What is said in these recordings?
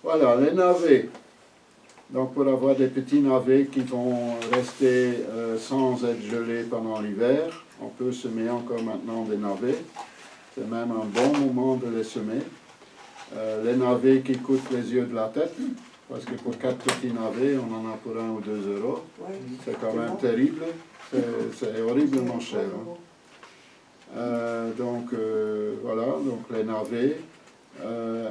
Voilà, les navets. Donc pour avoir des petits navets qui vont rester sans être gelés pendant l'hiver, on peut semer encore maintenant des navets. C'est même un bon moment de les semer. Les navets qui coûtent les yeux de la tête, parce que pour 4 petits navets, on en a pour 1 ou 2 euros. C'est quand même terrible, c'est horriblement cher. Voilà, donc les navets.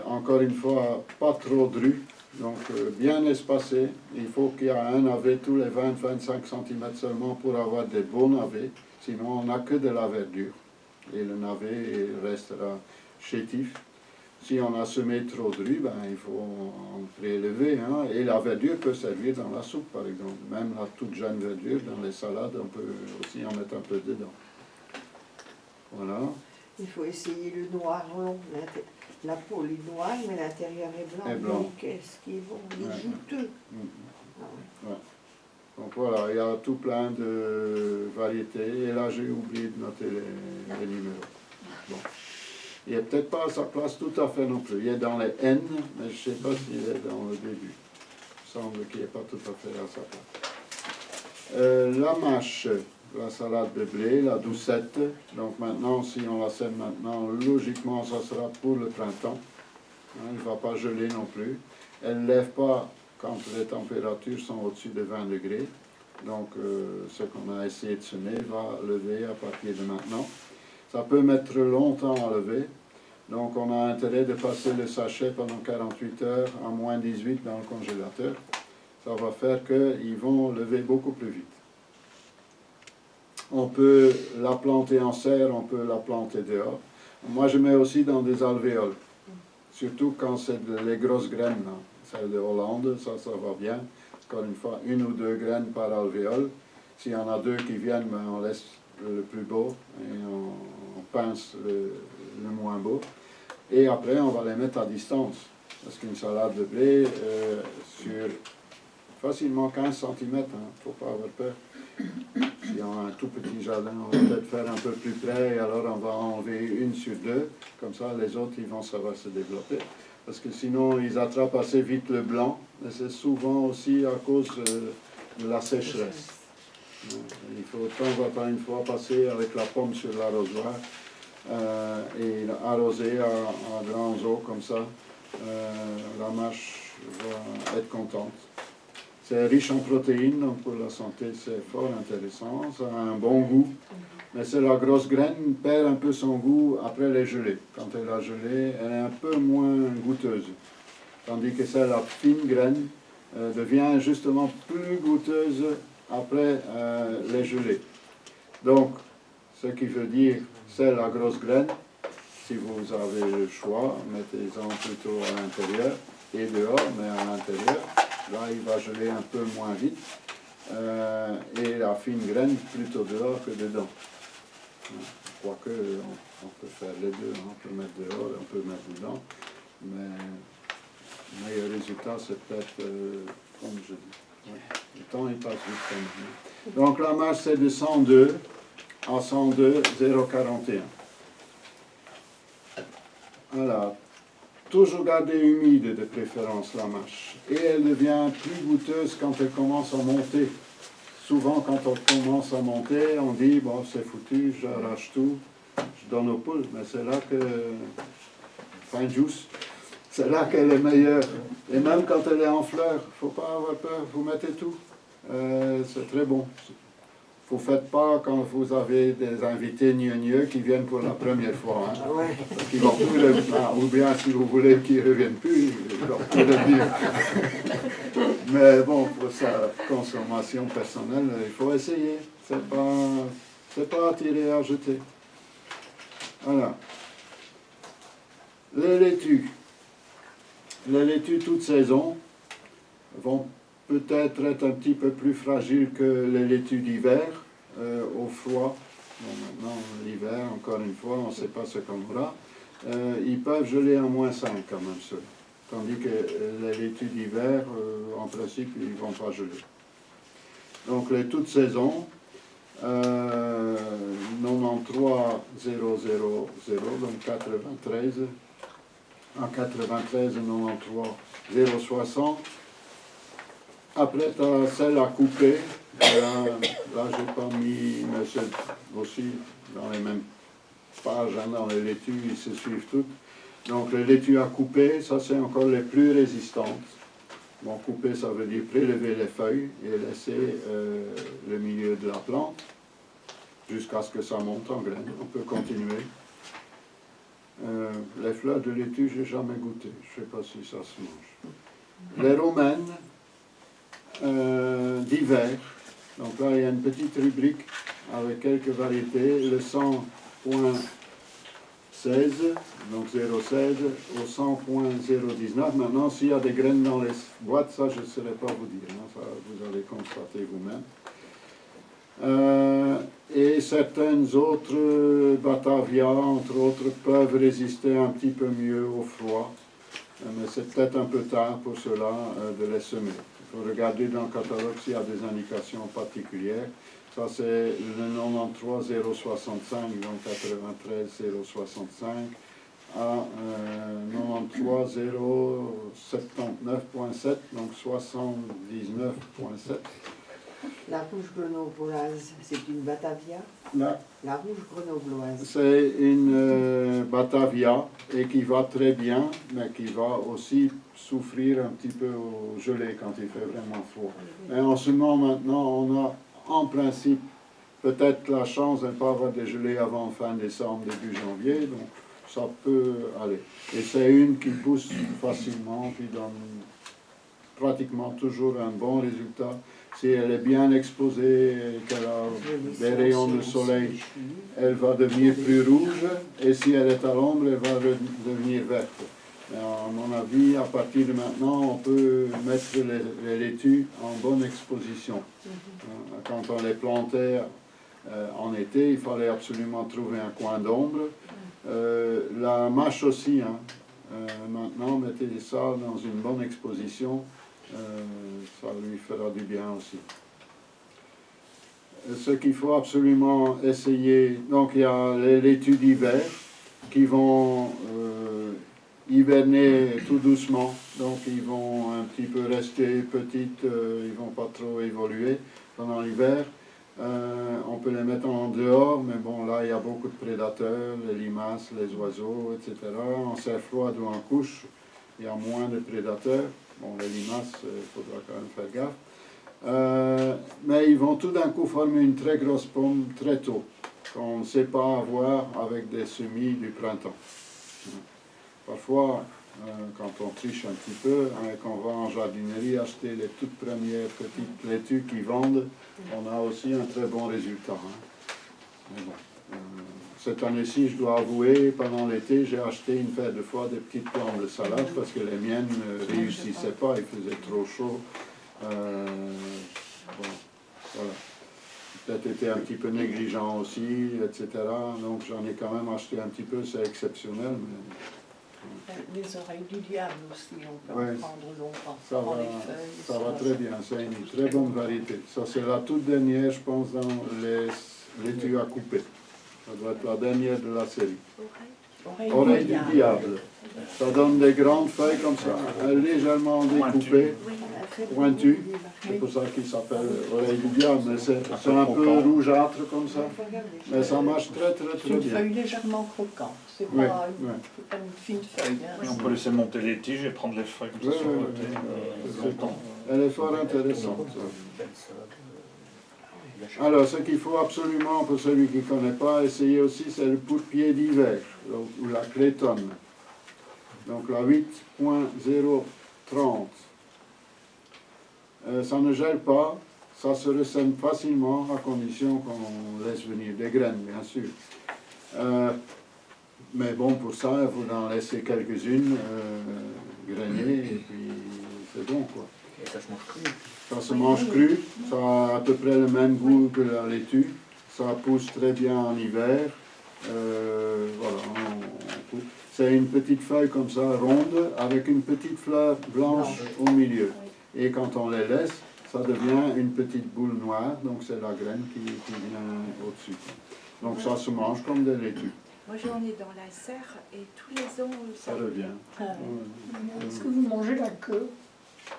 Encore une fois, pas trop drus, donc bien espacés. Il faut qu'il y ait un navet tous les 20-25 cm seulement pour avoir des beaux navets. Sinon, on n'a que de la verdure. Et le navet restera chétif. Si on a semé trop dru, ben, il faut en prélever. Hein, et la verdure peut servir dans la soupe, par exemple. Même la toute jeune verdure, dans les salades, on peut aussi en mettre un peu dedans. Voilà. Il faut essayer le noir long. La peau est noire, mais l'intérieur est blanc. Donc, qu'est-ce qu'ils vont? Il est juteux. Ah ouais. Ouais. Donc voilà, il y a tout plein de variétés. Et là, j'ai oublié de noter les numéros. Bon. Il n'est peut-être pas à sa place tout à fait non plus. Il est dans les N, mais je ne sais pas s'il est dans le début. Il semble qu'il n'est pas tout à fait à sa place. La mâche, la salade de blé, la doucette. Donc maintenant, si on la sème maintenant, logiquement, ça sera pour le printemps. Hein, il ne va pas geler non plus. Elle ne lève pas quand les températures sont au-dessus de 20 degrés. Donc ce qu'on a essayé de semer va lever à partir de maintenant. Ça peut mettre longtemps à lever, donc on a intérêt de passer le sachet pendant 48 heures à moins 18 dans le congélateur. Ça va faire qu'ils vont lever beaucoup plus vite. On peut la planter en serre, on peut la planter dehors. Moi je mets aussi dans des alvéoles, surtout quand c'est les grosses graines, là. Celle de Hollande, ça va bien. Encore une fois, 1 ou 2 graines par alvéole. S'il y en a 2 qui viennent, ben, on laisse le plus beau et on pince le moins beau. Et après, on va les mettre à distance. Parce qu'une salade de blé, sur facilement 15 cm, il ne faut pas avoir peur. Si on a un tout petit jardin, on va peut-être faire un peu plus près, et alors on va enlever 1 sur 2. Comme ça, les autres, ils vont savoir se développer. Parce que sinon, ils attrapent assez vite le blanc. Et c'est souvent aussi à cause de la sécheresse. Il faut de temps en temps, une fois, passer avec la pomme sur l'arrosoir et arroser à grands eaux comme ça. La mâche va être contente. C'est riche en protéines, donc pour la santé c'est fort intéressant. Ça a un bon goût, mais c'est la grosse graine perd un peu son goût après les gelées. Quand elle a gelé, elle est un peu moins goûteuse. Tandis que celle la fine graine devient justement plus goûteuse après les gelées. Donc, ce qui veut dire, c'est la grosse graine. Si vous avez le choix, mettez-en plutôt à l'intérieur et dehors, mais à l'intérieur. Là, il va geler un peu moins vite. Et la fine graine plutôt dehors que dedans. Quoique, on peut faire les deux. On peut mettre dehors et on peut mettre dedans. Mais le meilleur résultat, c'est peut-être comme je dis. Ouais. Le temps, il passe vite quand même. Donc la mâche, c'est de 102 à 102, 0,41. Voilà. Toujours garder humide de préférence la mâche. Et elle devient plus goûteuse quand elle commence à monter. Souvent, quand on commence à monter, on dit, bon, c'est foutu, j'arrache tout, je donne aux poules. Mais c'est là que, fin juice, c'est là qu'elle est meilleure. Et même quand elle est en fleurs, il ne faut pas avoir peur, vous mettez tout. C'est très bon. Vous ne faites pas quand vous avez des invités gneugneux qui viennent pour la première fois. Hein. Ouais. Parce qu'ils vont plus revenir. Ou bien si vous voulez qu'ils ne reviennent plus, ils vont plus revenir. Mais bon, pour sa consommation personnelle, il faut essayer. C'est pas à tirer à jeter. Voilà. Les laitues. Les laitues toute saison vont peut-être être un petit peu plus fragiles que les laitues d'hiver, au froid. Bon, maintenant, l'hiver, encore une fois, on ne sait pas ce qu'on aura. Ils peuvent geler à moins 5 quand même, ceux. Tandis que les laitues d'hiver, en principe, ils ne vont pas geler. Donc les toutes saisons, 93 000, donc 93, à 93 et 93, 0,60. Après, tu as celle à couper. Là j'ai pas mis, mais c'est aussi dans les mêmes pages, hein, dans les laitues, ils se suivent toutes. Donc les laitues à couper, ça c'est encore les plus résistantes. Bon, couper, ça veut dire prélever les feuilles et laisser le milieu de la plante jusqu'à ce que ça monte en graines. On peut continuer. Les fleurs de laitue, je n'ai jamais goûté. Je ne sais pas si ça se mange. Les romaines d'hiver. Donc là, il y a une petite rubrique avec quelques variétés. Le 100.16, donc 0,16 au 100.019. Maintenant, s'il y a des graines dans les boîtes, ça, je ne saurais pas vous dire. Hein, ça, vous allez constater vous-même. Et certaines autres Batavia, entre autres, peuvent résister un petit peu mieux au froid. Mais c'est peut-être un peu tard pour cela de les semer. Il faut regarder dans le catalogue s'il y a des indications particulières. Ça, c'est le 93 065, donc 93 065, à 93 079.7, donc 79.7. La rouge grenobloise, c'est une Batavia. Là, La rouge grenobloise. c'est une Batavia et qui va très bien, mais qui va aussi souffrir un petit peu au gelé quand il fait vraiment froid. Mais en ce moment, maintenant, on a en principe peut-être la chance de ne pas avoir des gelées avant fin décembre, début janvier, donc ça peut aller. Et c'est une qui pousse facilement, qui donne pratiquement toujours un bon résultat. Si elle est bien exposée et qu'elle a des rayons de soleil, elle va devenir plus rouge, et si elle est à l'ombre, elle va devenir verte. Mais à mon avis, à partir de maintenant, on peut mettre les laitues en bonne exposition. Quand on les plantait en été, il fallait absolument trouver un coin d'ombre. La mâche aussi, hein. Maintenant, mettez ça dans une bonne exposition. Ça lui fera du bien aussi. Ce qu'il faut absolument essayer, donc il y a les laitues d'hiver qui vont hiverner tout doucement, donc ils vont un petit peu rester petites, ils ne vont pas trop évoluer pendant l'hiver. On peut les mettre en dehors, mais bon, là il y a beaucoup de prédateurs, les limaces, les oiseaux, etc. En serre froide ou en couche, il y a moins de prédateurs. Bon, les limaces, il faudra quand même faire gaffe. Mais ils vont tout d'un coup former une très grosse pomme très tôt, qu'on ne sait pas avoir avec des semis du printemps. Parfois, quand on triche un petit peu, hein, qu'on va en jardinerie acheter les toutes premières petites laitues qui vendent, on a aussi un très bon résultat. Hein. Mais bon, cette année-ci, je dois avouer, pendant l'été, j'ai acheté une paire de fois des petites plantes de salade parce que les miennes ne réussissaient pas, il faisait trop chaud. Bon, voilà. Peut-être été un petit peu négligent aussi, etc. Donc j'en ai quand même acheté un petit peu, c'est exceptionnel. Mais... Les oreilles du diable aussi, on peut en prendre longtemps. Ça va très bien, c'est une très bonne variété. Ça c'est la toute dernière, je pense, dans les laitues à couper. Ça doit être la dernière de la série. Oreille du diable. Ça donne des grandes feuilles comme ça, légèrement découpées, pointues. C'est pour ça qu'il s'appelle oreille du diable, mais c'est un peu rougeâtre comme ça. Mais ça marche très très C'est une bien. feuille légèrement croquante, c'est pas, pas une fine feuille. Hein. On peut laisser monter les tiges et prendre les feuilles comme ça sur le côté. Longtemps. Elle est fort intéressante. Alors, ce qu'il faut absolument, pour celui qui ne connaît pas, essayer aussi, c'est le pourpier d'hiver, ou la clétonne. Donc la 8.030. Ça ne gèle pas, ça se ressème facilement, à condition qu'on laisse venir des graines, bien sûr. Mais bon, pour ça, il faut en laisser quelques-unes grainées, et puis c'est bon, quoi. Et ça se mange cru. Ça se mange cru, ça a à peu près le même goût que la laitue, ça pousse très bien en hiver, voilà, c'est une petite feuille comme ça, ronde, avec une petite fleur blanche au milieu. Et quand on les laisse, ça devient une petite boule noire, donc c'est la graine qui vient au-dessus. Donc ça se mange comme des laitues. Moi j'en ai dans la serre et tous les ans Ça revient. Ah, Ouais. est-ce que vous mangez la queue?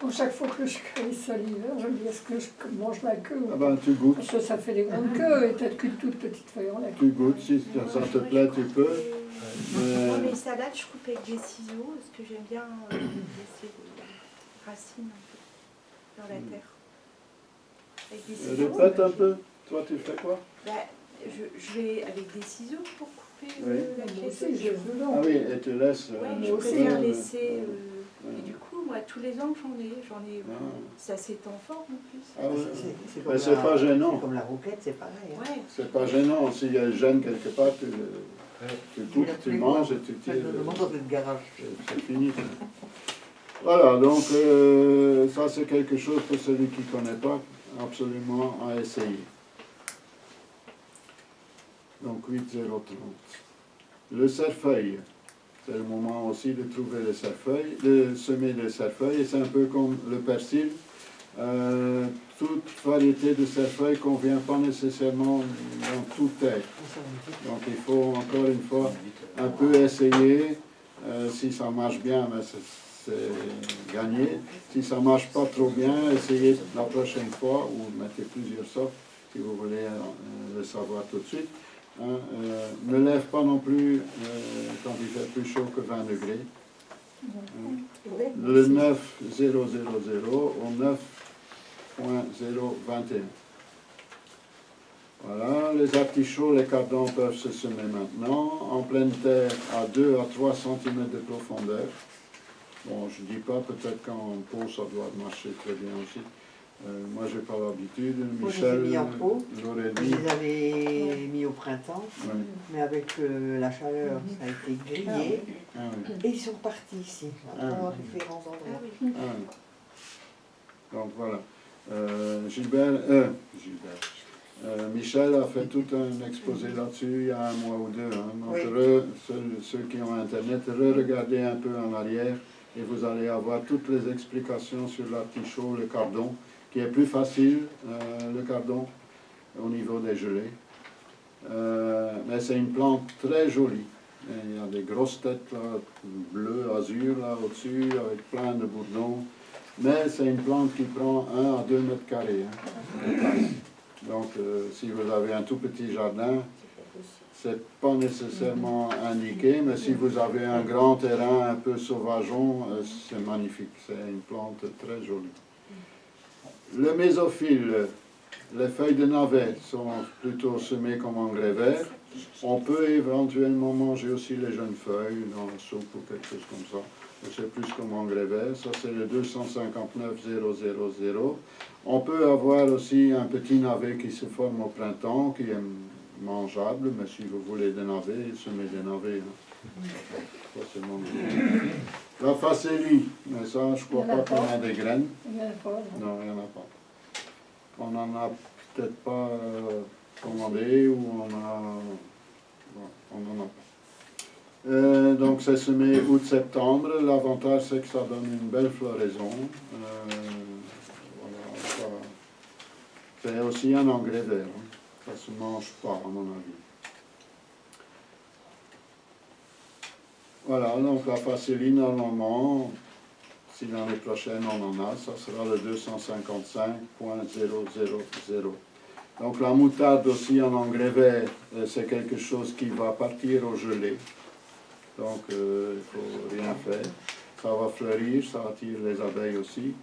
Pour chaque fois que je crée ça l'hiver, je me dis est-ce que je mange la queue? Ah ben, tu goûtes. Parce que ça fait des grandes queues et peut-être qu'une toute petite feuille en la Tu goûtes, si ça te plaît, tu peux. Moi Mais mes salades je coupe avec des ciseaux parce que j'aime bien laisser des racines un peu dans la terre. Avec des ciseaux. répète un peu. Toi, tu fais quoi? Bah, je vais avec des ciseaux pour couper Oui. la Moi aussi, caisse. j'ai dedans. Ah oui, et tu laisses. Ouais, moi je aussi, préfère hein. laisser. Ouais. Et du coup, moi, tous les ans, j'en ai. Ah. Ça s'étend fort en plus. Ah ouais. C'est Mais c'est pas gênant. C'est comme la roquette, c'est pareil. Hein. Ouais. C'est pas gênant. S'il y a une gêne quelque part, tu coupes, tu manges et tu tires. Le monde dans le garage. C'est fini. Voilà, donc ça c'est quelque chose pour celui qui ne connaît pas, absolument à essayer. Donc 8030. Le cerfeuil, c'est le moment aussi de trouver les cerfeuils, de semer les cerfeuils, et c'est un peu comme le persil. Toute variété de cerfeuil ne convient pas nécessairement dans toute terre. Donc il faut encore une fois un peu essayer. Si ça marche bien, ben c'est gagné. Si ça ne marche pas trop bien, essayez la prochaine fois ou mettez plusieurs sortes si vous voulez le savoir tout de suite. Hein, ne lève pas non plus quand il fait plus chaud que 20 degrés. Le 9000 au 9.021. Voilà, les artichauts, les cardans peuvent se semer maintenant, en pleine terre à 2 à 3 cm de profondeur. Bon, je ne dis pas, peut-être qu'en pot, ça doit marcher très bien aussi. Moi, je n'ai pas l'habitude. Moi, je les ai Michel mis en pot. l'aurait Je dit. les avais mis au printemps, Ouais. mais avec la chaleur, ça a été grillé. Ah oui. Et ils sont partis ici, Ah oui. dans différents Ah endroits. oui. Ah oui. Donc voilà. Michel a fait tout un exposé là-dessus il y a un mois ou deux. Hein. Donc Oui. ceux qui ont Internet, regardez un peu en arrière et vous allez avoir toutes les explications sur l'artichaut, le cardon, qui est plus facile, le cardon, au niveau des gelées. Mais c'est une plante très jolie. Et il y a des grosses têtes là, bleues, azur là au-dessus, avec plein de bourdons. Mais c'est une plante qui prend 1 à 2 mètres carrés. Hein. Donc, si vous avez un tout petit jardin, c'est pas nécessairement indiqué, mais si vous avez un grand terrain un peu sauvageon, c'est magnifique. C'est une plante très jolie. Le mésophile, les feuilles de navet sont plutôt semées comme engrais vert. On peut éventuellement manger aussi les jeunes feuilles dans la soupe ou quelque chose comme ça. C'est plus comme engrais vert. Ça, c'est le 259000. On peut avoir aussi un petit navet qui se forme au printemps, qui est mangeable, mais si vous voulez des navets, semez des navets. Hein. Ça, c'est manger. La facélie, mais ça, je crois pas qu'on a des graines. Il y en a pas, non. Non, il n'y en a pas. On n'en a peut-être pas commandé ou on n'en a pas. Donc c'est semé août-septembre. L'avantage c'est que ça donne une belle floraison. Voilà, c'est aussi un engrais vert. Hein. Ça ne se mange pas à mon avis. Voilà, donc la facélie normalement, si l'année prochaine on en a, ça sera le 255.000. Donc la moutarde aussi en engrais vert, c'est quelque chose qui va partir au gelé. Donc il ne faut rien faire. Ça va fleurir, ça attire les abeilles aussi.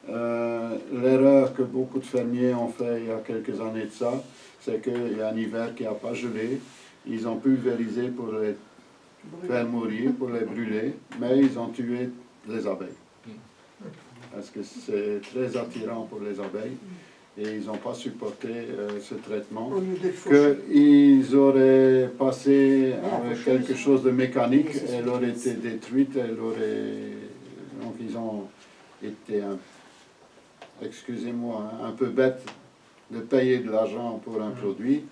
L'erreur que beaucoup de fermiers ont fait il y a quelques années de ça, c'est qu'il y a un hiver qui n'a pas gelé. Ils ont pulvérisé pour les faire mourir, pour les brûler, mais ils ont tué les abeilles. Parce que c'est très attirant pour les abeilles et ils n'ont pas supporté ce traitement. Au lieu de faucher. Qu'ils auraient passé la avec faucheuse, quelque chose de mécanique, mais c'est elle aurait été détruite, elle aurait... Donc ils ont été, excusez-moi, un peu bêtes de payer de l'argent pour un produit,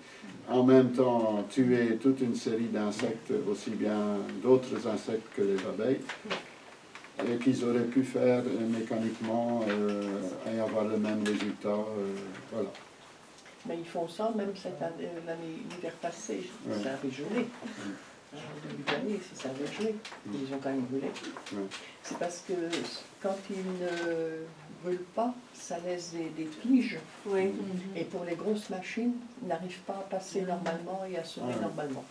en même temps tuer toute une série d'insectes, aussi bien d'autres insectes que les abeilles, et qu'ils auraient pu faire mécaniquement et avoir le même résultat. Voilà. Mais ils font ça même cette année, l'hiver passé, Ouais. ça avait gelé. au début de l'année, si ça avait gelé. Ils ont quand même brûlé. Ouais. C'est parce que quand ils ne brûlent pas, ça laisse des tiges. Oui. Et pour les grosses machines, ils n'arrivent pas à passer normalement et à sonner Ouais. normalement.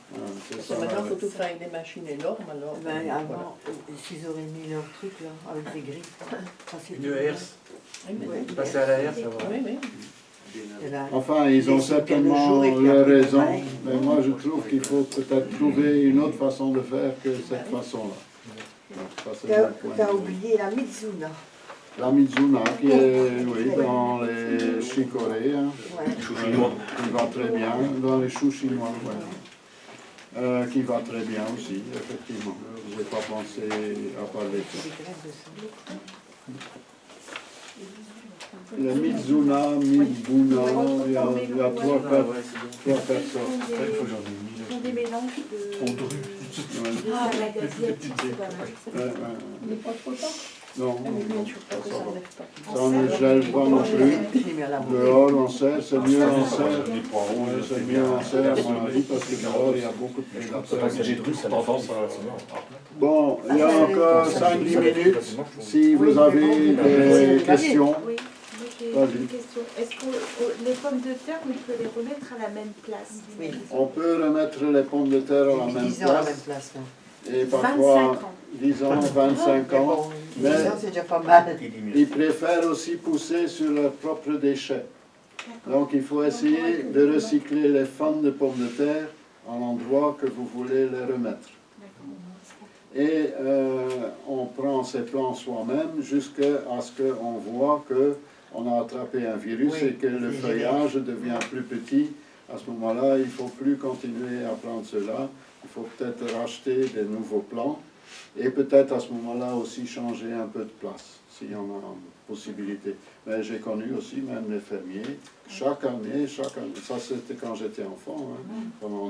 C'est Parce ça, que maintenant, il ouais. faut tout faire avec des machines énormes. Alors, Ben, voilà. avant, s'ils auraient mis leur truc là, avec des grilles, ça c'est Une herse, Oui, mais- Ouais. passer à la herse, ça va. Oui, oui. Et là, Enfin, ils ont Des cycles de certainement jour et puis leur après, raison, pareil. mais moi je trouve qu'il faut peut-être trouver une autre façon de faire que cette façon-là. Ça, c'est mon point de t'as vue. oublié la Mizuna. La Mizuna, qui est oui, dans les chicorées, hein, Ouais. qui va très bien, dans les choux chinois, ouais. Qui va très bien aussi, effectivement. Je n'ai pas pensé à parler de ça. Des graines de ça. Le Mizuna, Mizbuna, il y a trois personnes. Il faut que j'en ai mis. Ils font des mélanges de... Trop de rue. Ouais. Ah, la gazette, c'est pas mal. Ouais, Il n'est pas trop tard. non, Ah, mais bien sûr pas que ça ça va. ne lève pas. Ça, on ne gèle pas non plus. Je l'ai mis à la Dehors, on sert, c'est mieux en serre. Les poireaux, Ouais, c'est mieux en serre, à mon avis, parce que dehors, il y a beaucoup de C'est prédateurs. parce que j'ai tendance à... Bon, il y a encore 5-10 minutes. Si vous avez des questions, Oui, moi j'ai Vas-y. une question. Est-ce que les pommes de terre, on peut les remettre à la même place? Oui. on peut remettre les pommes de terre à la même 10 ans à la même place. place. Là. Et 25 parfois, ans. 10 ans, 25 Mais ans. bon, 10 Mais ans c'est déjà pas mal. ils préfèrent aussi pousser sur leurs propres déchets. Donc il faut essayer de recycler les fans de pommes de terre à l'endroit que vous voulez les remettre. Et on prend ces plants soi-même jusqu'à ce qu'on voit qu'on a attrapé un virus Oui, et que le c'est feuillage devient plus petit. À ce moment-là, il ne faut plus continuer à prendre cela. Il faut peut-être racheter des nouveaux plants et peut-être à ce moment-là aussi changer un peu de place, s'il y en a possibilité. Mais j'ai connu aussi même les fermiers, chaque année, ça c'était quand j'étais enfant, hein, pendant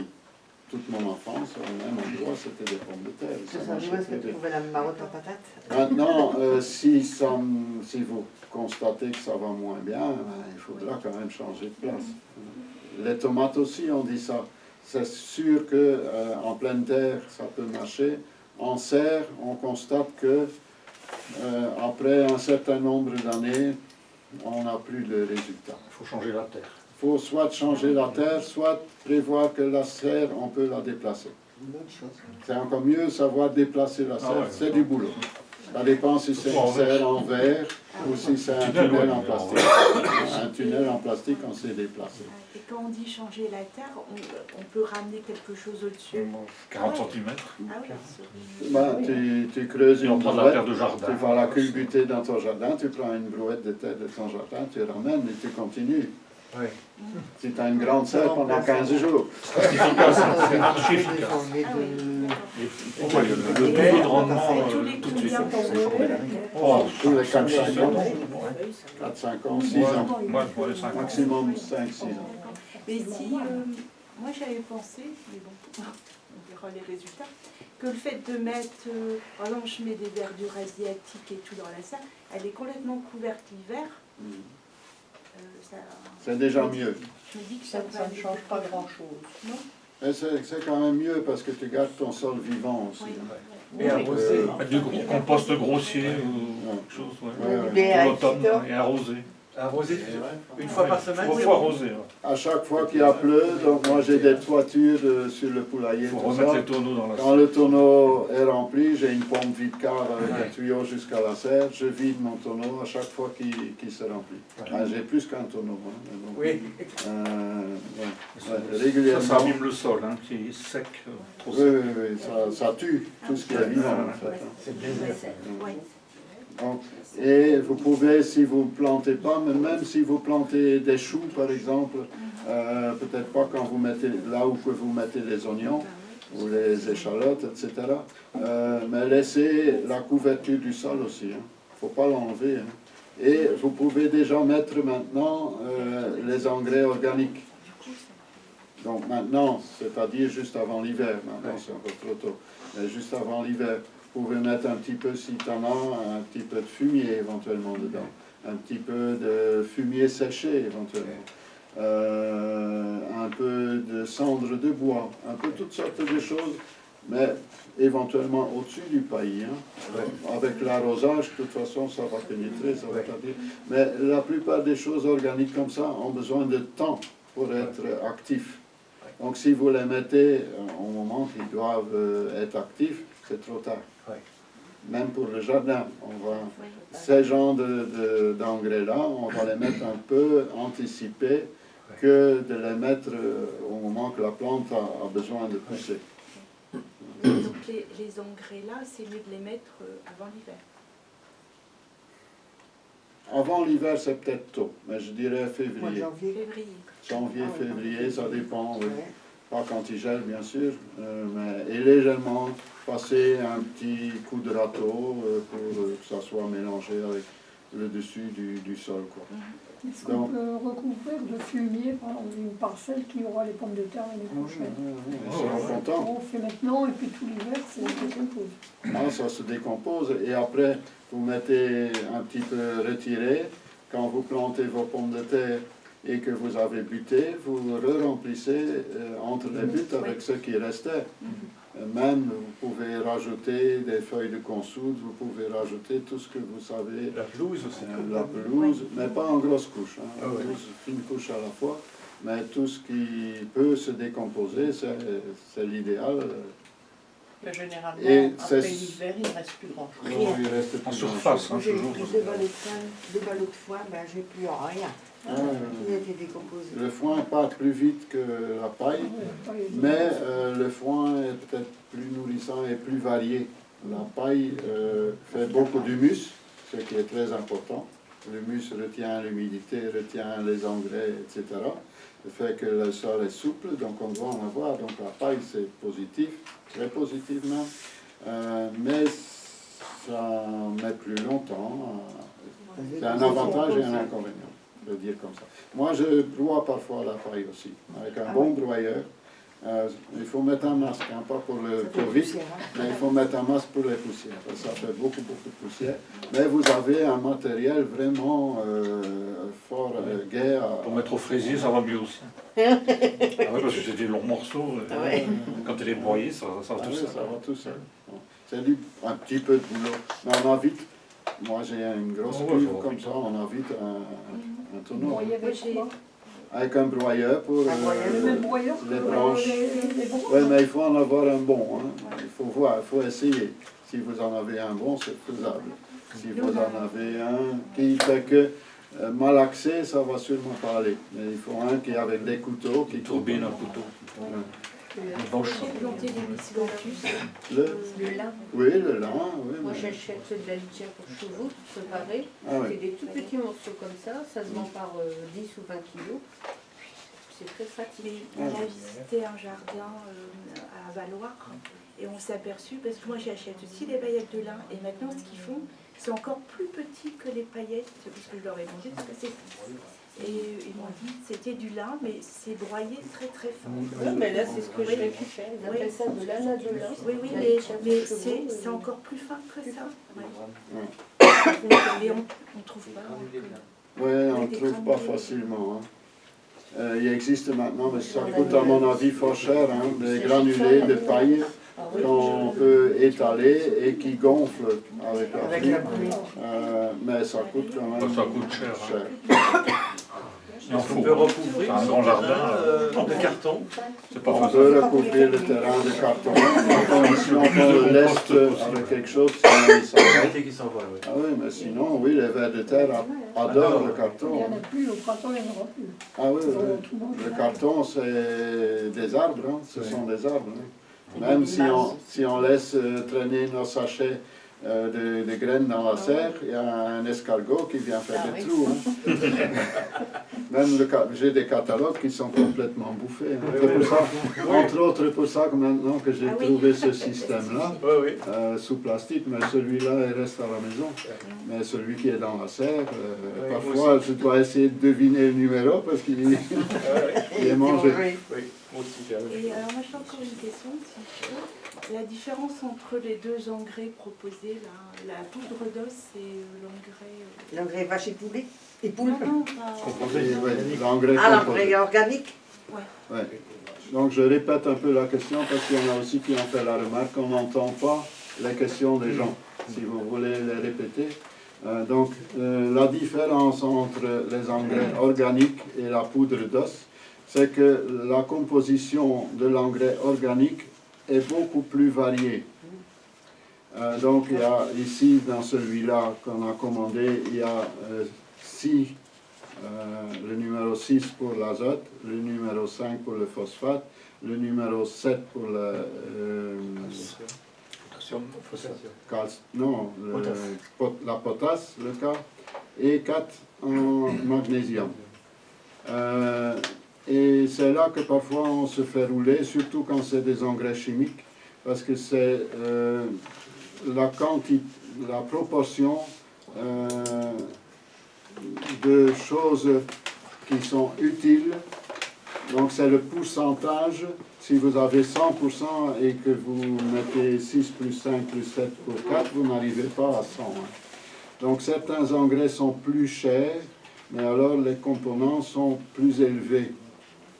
toute mon enfance, au même endroit, c'était des pommes de terre. Ça Ça veut marchait dire est-ce très que tu bien. trouvais la marotte en patate? Maintenant, si vous constatez que ça va moins bien, il faudra quand même changer de place. Les tomates aussi, on dit ça. C'est sûr que en pleine terre, ça peut marcher. En serre, on constate que après un certain nombre d'années, on n'a plus de résultats. Il faut changer la terre. Il faut soit changer la terre, soit prévoir que la serre, on peut la déplacer. C'est encore mieux savoir déplacer la serre, ouais. c'est du boulot. Ça dépend si c'est une serre en verre ou si c'est un tunnel en plastique. Un tunnel en plastique, on sait déplacer. Et quand on dit changer la terre, on peut ramener quelque chose au-dessus. 40 cm. Ah oui, Ben, tu creuses Et on une prend de la terre brouette, de jardin. tu vas la culbuter dans ton jardin, tu prends une brouette de terre de ton jardin, tu ramènes et tu continues. Oui. Si tu as une grande serre pendant 15 jours. C'est archi efficace. Pourquoi il y a le taux de rendement tous les tout de suite. Oh, tous les 4-5 ans, oui, ça va. 4-5 ans, 6 ans. Moi, je vois les 5 ans. Maximum 5-6 ans. Mais si, moi j'avais pensé, mais bon, on verra les résultats, que le fait de mettre, par exemple je mets des verdures asiatiques et tout dans la salle, elle est complètement couverte l'hiver. C'est déjà mieux. Je me dis que Ça ça ne change pas grand-chose. Non. Mais c'est quand même mieux parce que tu gardes ton sol vivant aussi. Oui. Et arroser. Mettre du compost grossier ou Ouais. quelque chose, Ouais, ouais. Mais Pour l'automne, et arroser. Arroser une fois par semaine. Il faut arroser. À chaque fois qu'il y a pleu, donc moi j'ai des toitures sur le poulailler, Il faut tout remettre ça. les tonneaux dans la Quand le tonneau est rempli, j'ai une pompe vide-cave avec un tuyau jusqu'à la serre, je vide mon tonneau à chaque fois qu'il se remplit. Ah, j'ai plus qu'un tonneau. Hein, mais bon. Oui. Régulièrement. Ça abîme le sol, hein, qui est sec, trop Oui, sec. oui, oui, ça tue tout ce qui est vivant en fait. hein. C'est bien. Oui. Donc, et vous pouvez, si vous ne plantez pas, mais même si vous plantez des choux par exemple, peut-être pas quand vous mettez là où vous mettez les oignons ou les échalotes, etc. Mais laissez la couverture du sol aussi, il ne faut pas l'enlever. Hein. Et vous pouvez déjà mettre maintenant les engrais organiques. Donc maintenant, c'est-à-dire juste avant l'hiver, maintenant c'est encore trop tôt, mais juste avant l'hiver. Vous pouvez mettre un petit peu, si tu en as, un petit peu de fumier éventuellement dedans, un petit peu de fumier séché éventuellement, un peu de cendre de bois, un peu toutes sortes de choses mais éventuellement au-dessus du paillis. Hein. Avec l'arrosage, de toute façon, ça va pénétrer, ça va tarder. Mais la plupart des choses organiques comme ça ont besoin de temps pour être actifs. Donc si vous les mettez au moment qu'ils doivent être actifs, c'est trop tard. Même pour le jardin, ces genres d'engrais-là, on va les mettre un peu anticipés que de les mettre au moment que la plante a besoin de pousser. Donc les engrais là, c'est mieux de les mettre avant l'hiver. Avant l'hiver, c'est peut-être tôt, mais je dirais Mois de février. janvier. Février. Janvier, Ah oui, février, ça dépend, oui. Ouais. Pas quand il gèle, bien sûr, mais et légèrement passer un petit coup de râteau pour que ça soit mélangé avec le dessus du sol, quoi. Est-ce qu'on peut recouvrir de fumier par exemple, une parcelle qui aura les pommes de terre l'année prochaine? Ils seront contents. On fait maintenant et puis tout l'hiver, c'est quelque chose. Ah, ça se décompose et après vous mettez un petit peu retiré. Quand vous plantez vos pommes de terre et que vous avez buté, vous re-remplissez entre les buts avec ce qui restait. Même vous pouvez rajouter des feuilles de consoude, vous pouvez rajouter tout ce que vous savez. La pelouse aussi. La pelouse, mais pas en grosse couche, hein, Ah ouais. une couche à la fois. Mais tout ce qui peut se décomposer, c'est l'idéal. Mais généralement, Et après c'est- l'hiver, il ne reste plus grand chose. Rien. Il reste En plus surface, Moi, hein, j'ai toujours. pris 2 ballots de foin, ben j'ai plus rien. grand-chose. Il a été décomposé. Le foin part plus vite que la paille, mais le foin est peut-être plus nourrissant et plus varié. La paille fait beaucoup d'humus, ce qui est très important. L'humus retient l'humidité, retient les engrais, etc. Le fait que le sol est souple, donc on doit en avoir. Donc la paille, c'est positif, très positif même, mais ça met plus longtemps. C'est un avantage et un inconvénient, de dire comme ça. Moi, je broie parfois la paille aussi, avec un bon broyeur. Il faut mettre un masque, hein, pas pour le Ça fait Covid, poussière, hein. mais il faut mettre un masque pour les poussières. Ça fait beaucoup de poussière. Mais vous avez un matériel vraiment fort, gai. Pour mettre au fraisier, ça va mieux aussi. Ah oui, parce que c'est des longs morceaux. Ah ouais. Quand elle est broyée, ça va Ah tout oui, seul. ça va tout seul. Bon. C'est un petit peu de boulot. Mais on a vite. Moi, j'ai une grosse Ah ouais, cuve ça va comme vite. ça, on a vite un tonneau. Broyer Moi, avec j'ai- quoi? Avec un broyeur pour Un broyeur, Le même broyeur les que branches. les bons. Oui, mais il faut en avoir un bon. Hein. Il faut voir, il faut essayer. Si vous en avez un bon, c'est faisable. Si vous en avez un qui fait que malaxé, ça va sûrement pas aller. Mais il faut un qui est avec des couteaux, qui Une turbine, un couteau. Une branche. J'ai planté des miscanthus. Le, Le lin, oui, le lin, oui. moi mais- j'achète de la litière pour chevaux, tout préparé. Ah C'est oui. des tout petits morceaux comme ça se vend par 10 ou 20 kilos. C'est très pratique. On a visité un jardin à Valoir et on s'est aperçu, parce que moi j'achète aussi des paillettes de lin, et maintenant ce qu'ils font, c'est encore plus petit que les paillettes, parce que je leur ai demandé ce que c'est. Et ils m'ont dit que c'était du lin, mais c'est broyé très très fort. Oui, mais là c'est ce que je récupère. Ils appellent ça de l'ana de lin. Oui, oui, La mais litière pour chevaux, c'est encore plus fin que ça. Ouais. Ouais. Mais on trouve pas. Oui, on ne trouve pas facilement. Hein. Il existe maintenant, mais ça coûte à mon avis fort cher, hein, des granulés de paille Ah oui, qu'on peut étaler et qui gonflent avec la Avec pluie. la pluie. Mais ça coûte quand même Ça coûte cher, hein. Il en On faut. peut recouvrir Un son grand jardin jardin. de carton. C'est pas On facile. peut recouvrir le terrain de carton, si on le laisse avec quelque chose, sinon il s'en va. Arrêtez qui s'envole, oui. Ah oui, mais sinon, oui, les vers de terre adorent le Il carton. n'y en a plus, au printemps il n'y en aura plus. Ah oui, Ils oui. auront tout mangé. Le carton, c'est des arbres, hein. Ce sont des arbres. Hein. Même si on laisse traîner nos sachets de graines dans la serre, il y a un escargot qui vient faire des trous. Hein. Même j'ai des catalogues qui sont complètement bouffés. Hein. C'est pour ça, entre autres pour ça que maintenant que j'ai Ah oui. trouvé ce système-là, Oui, oui. sous plastique, mais celui-là il reste à la maison. Mais celui qui est dans la serre, Oui, parfois je dois essayer de deviner le numéro parce qu'il il est mangé. Oui, moi aussi. Et alors moi j'ai encore une question, si je peux. La différence entre les deux engrais proposés, là, la poudre d'os et l'engrais... L'engrais vache et poulet et poule. Non, non, pas... Et, ouais, l'engrais Ah, composé. l'engrais organique. Ouais. Donc je répète un peu la question parce qu'il y en a aussi qui ont fait la remarque qu'on n'entend pas les questions des gens, si vous voulez les répéter. La différence entre les engrais organiques et la poudre d'os, c'est que la composition de l'engrais organique est beaucoup plus variée. Donc il y a ici, dans celui-là qu'on a commandé, il y a le numéro 6 pour l'azote, le numéro 5 pour le phosphate, le numéro 7 pour le la potasse, le K, et 4 en magnésium. Et c'est là que parfois on se fait rouler, surtout quand c'est des engrais chimiques, parce que c'est la proportion de choses qui sont utiles. Donc c'est le pourcentage. Si vous avez 100% et que vous mettez 6 plus 5 plus 7 pour 4, vous n'arrivez pas à 100. Donc certains engrais sont plus chers, mais alors les components sont plus élevés.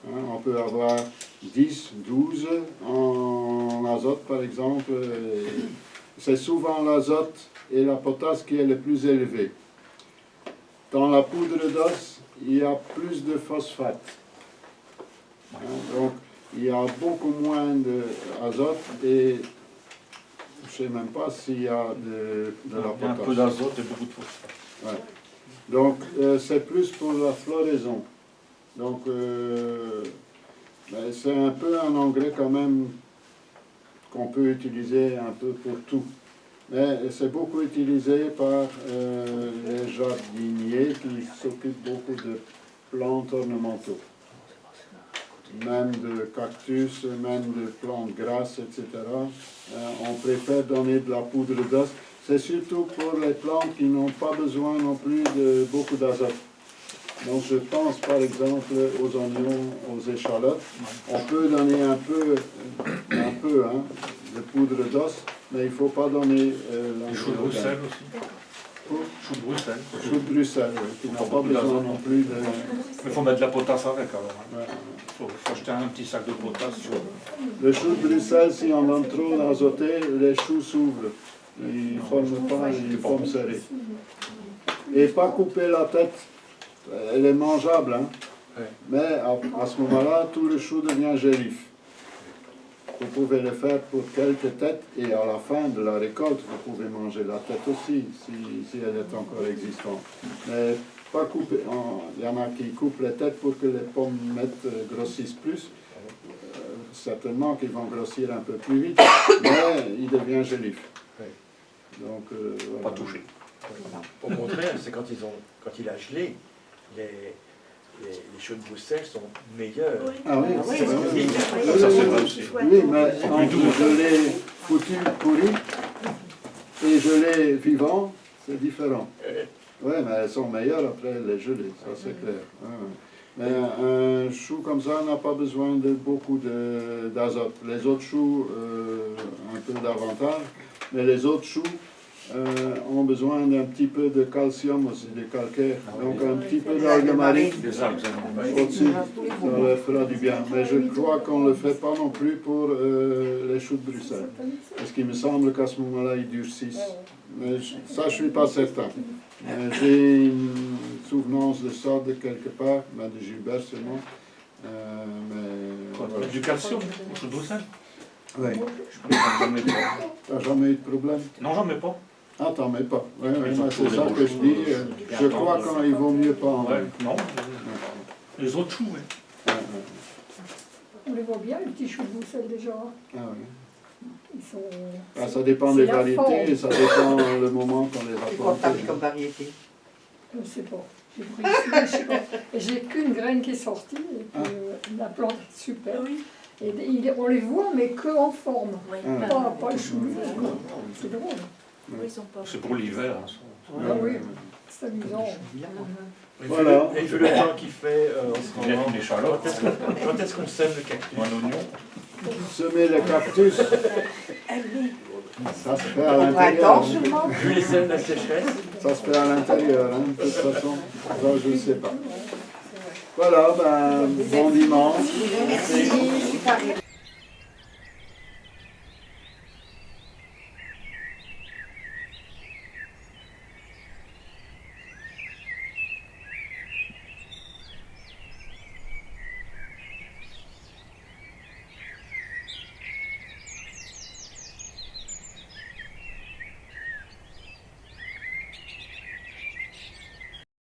On peut avoir 10, 12 en azote par exemple. C'est souvent l'azote et la potasse qui est le plus élevé. Dans la poudre d'os, il y a plus de phosphate. Donc, il y a beaucoup moins d'azote et je ne sais même pas s'il y a de la potasse. Il y a un peu d'azote et beaucoup de phosphate. Ouais. Donc, c'est plus pour la floraison. Donc, c'est un peu un engrais quand même qu'on peut utiliser un peu pour tout. Mais c'est beaucoup utilisé par les jardiniers qui s'occupent beaucoup de plantes ornementaux. Même de cactus, même de plantes grasses, etc. On préfère donner de la poudre d'os. C'est surtout pour les plantes qui n'ont pas besoin non plus de beaucoup d'azote. Donc je pense par exemple aux oignons, aux échalotes. On peut donner un peu de poudre d'os, mais il ne faut pas donner Les choux de Bruxelles aussi. Choux de Bruxelles. Choux de Bruxelles, oui, qui n'ont pas besoin non plus de... Mais il faut mettre de la potasse avec alors. Ouais. Il faut acheter un petit sac de potasse. Le chou de Bruxelles, si on donne trop d'azoté, les choux s'ouvrent. Ils ne forment pas, ils forment serrés. Et pas couper la tête. Elle est mangeable, hein. Ouais. Mais à ce moment-là, tout le chou devient gélif. Vous pouvez le faire pour quelques têtes et à la fin de la récolte, vous pouvez manger la tête aussi, si elle est encore existante. Mais pas couper. Il y en a qui coupent les têtes pour que les pommes grossissent plus. Certainement qu'ils vont grossir un peu plus vite, mais il devient gélif. Donc, Pas toucher. Au contraire, c'est quand il a gelé, les choux de Bruxelles sont meilleurs. Ah oui, oui, c'est vrai. oui. Ça c'est vrai aussi. Oui, mais entre gelé foutu, pourri, et gelé vivant, c'est différent. Oui, mais elles sont meilleures après les gelées, ça c'est clair. Mais un chou comme ça n'a pas besoin de beaucoup d'azote. Les autres choux, un peu davantage, mais les autres choux ont besoin d'un petit peu de calcium aussi, de calcaire. Donc un petit peu d'algue marine Les algues, au-dessus, ça leur fera du bien. Mais je crois qu'on ne le fait pas non plus pour les choux de Bruxelles. Parce qu'il me semble qu'à ce moment-là, ils durcissent. Mais ça, je ne suis pas certain. J'ai une souvenance de ça de quelque part, de Gilbert seulement. Voilà. Du calcium aux choux de Bruxelles. Oui. J'en mets pas. T'as jamais eu de problème? Non, j'en mets pas. Ah, t'en mets pas. Oui, Ils ont c'est trouvé ça d'autres que je dis. choses. Je crois qu'il vaut mieux pas en Ouais, mettre. non. Les autres choux, oui. On les voit bien, les petits choux de Bruxelles déjà. Ah, oui. Ils sont... Ah, ça dépend c'est des la variétés forme. et ça dépend le moment qu'on les a C'est quoi plantés. comme variété? Je ne sais pas. J'ai pris ici, je sais pas. Et j'ai qu'une graine qui est sortie, et puis, la plante est super. Oui. Et on les voit, mais que en forme. Oui. Ah. Pas le chou. C'est drôle. Oui, ils sont pas. C'est pour l'hiver. Hein. Ah oui, c'est amusant. Voilà. Et vu le temps qu'il fait en ce Il y a moment, une échalote, quand est-ce qu'on sème le cactus? ou un oignon. Semer les cactus, ça se fait à Au l'intérieur. printemps sûrement? Vu les sèmes de la sécheresse, Ça se fait à l'intérieur, hein, de toute façon. Ça, je ne sais pas. Voilà, ben, bon dimanche. Merci.